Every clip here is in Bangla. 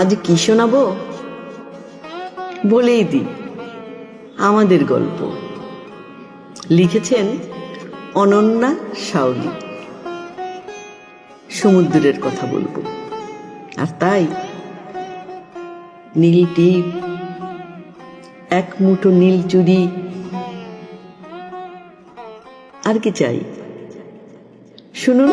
আজ কি শোনাবো বলেই দিই, আমাদের গল্প। লিখেছেন অনন্যা শাওলি। সমুদ্রের কথা বলবো, আর তাই নীল টিপ, এক মুঠো নীল চুড়ি, আর কি চাই? শুনুন।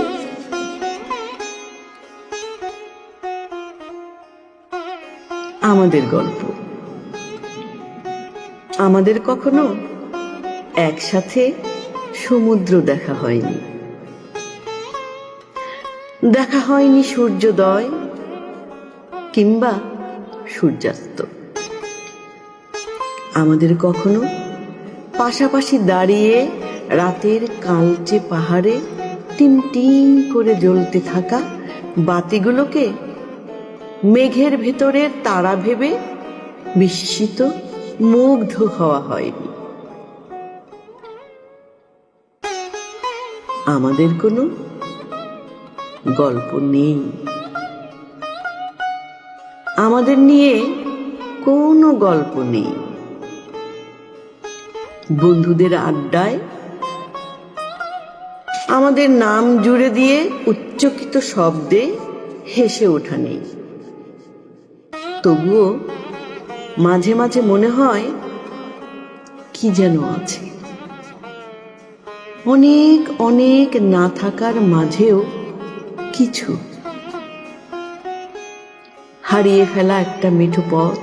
আমাদের গল্প। আমাদের কখনো একসাথে সমুদ্র দেখা হয়নি, দেখা হয়নি সূর্যোদয় কিংবা সূর্যাস্ত। আমাদের কখনো পাশাপাশি দাঁড়িয়ে রাতের কালচে পাহাড়ে টিমটিম করে জ্বলতে থাকা বাতিগুলোকে মেঘের ভেতরের তারা ভেবে বিস্মিত মুগ্ধ হওয়া হয়নি। আমাদের কোনো গল্প নেই, আমাদের নিয়ে কোনো গল্প নেই। বন্ধুদের আড্ডায় আমাদের নাম জুড়ে দিয়ে উচ্চকিত শব্দে হেসে ওঠা নেই। তবুও মাঝে মাঝে মনে হয় কি যেন আছে, অনেক অনেক না থাকার মাঝেও কিছু। হারিয়ে ফেলা একটা মিঠো পথ,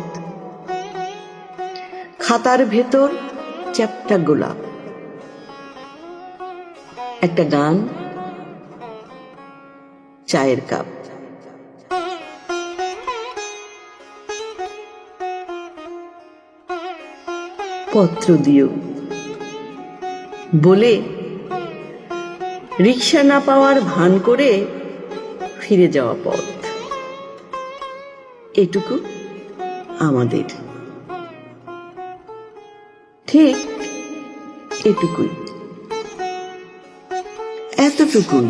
খাতার ভেতর চ্যাপ্টা গোলাপ, একটা গান, চায়ের কাপ। পত্র দিও বলে রিক্সা না পাওয়ার ভান করে ফিরে যাওয়া পথ, এটুকু আমাদের। ঠিক এটুকুই, এতটুকুই।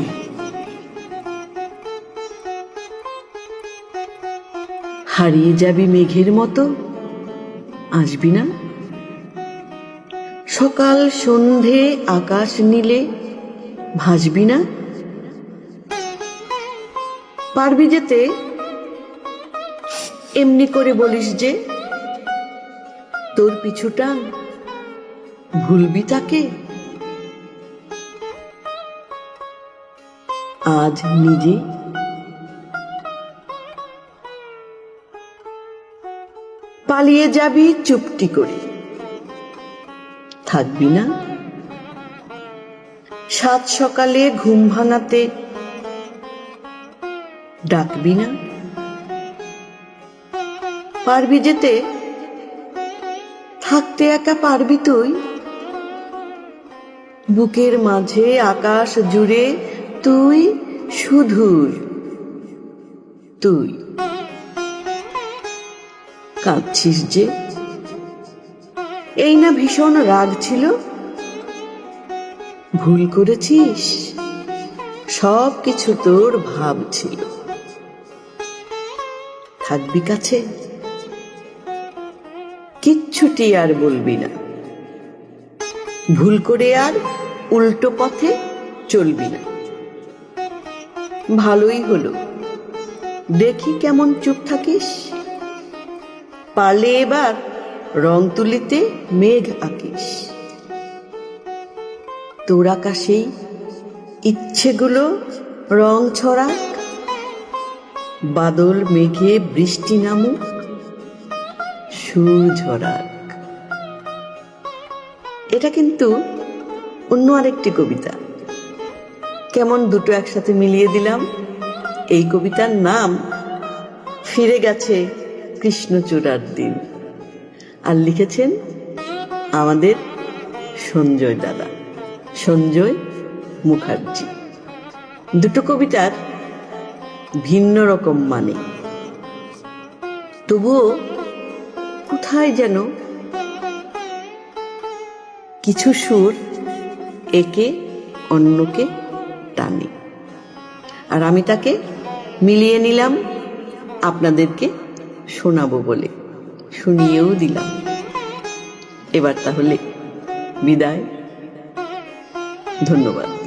হারিয়ে যাবি মেঘের মতো, আসবি না? সকাল সন্ধে আকাশ নীলে ভাসবি না? পারবি যেতে? এমনি করে বলিস যে তোর পিছুটা, ভুলবি তাকে? আজ নিজে পালিয়ে যাবি চুপটি করে, থাকবি না? সাত সকালে ঘুম ভাঙাতে ডাকবি না? পারবি যেতে? থাকতে একা পারবি তুই? বুকের মাঝে আকাশ জুড়ে তুই, শুধুই তুই। কাঁদছিস যে, এই না ভীষণ রাগ ছিল? ভুল করেছিস, সব কিছু তোর ভাব ছিল। থাকবি কাছে, কিচ্ছুটি আর বলবি না। ভুল করে আর উল্টো পথে চলবি না। ভালোই হলো, দেখি কেমন চুপ থাকিস। পারলে এবার রং তুলিতে মেঘ আঁকিস। তোর আকাশেই ইচ্ছেগুলো রং ছড়াক, বাদল মেঘে বৃষ্টি নামুক, সুর ঝরাক। এটা কিন্তু অন্য আরেকটি কবিতা। কেমন দুটো একসাথে মিলিয়ে দিলাম। এই কবিতার নাম ফিরে গেছে কৃষ্ণচূড়ার দিন, আর লিখেছেন আমাদের সঞ্জয় দাদা, সঞ্জয় মুখার্জি। দুটো কবিতার ভিন্ন রকম মানে, তবুও কোথায় যেন কিছু সুর একে অন্যকে টানে, আর আমি তাকে মিলিয়ে নিলাম আপনাদেরকে শোনাবো বলে শুনিয়েও দিলাম। এবার তাহলে বিদায়। ধন্যবাদ।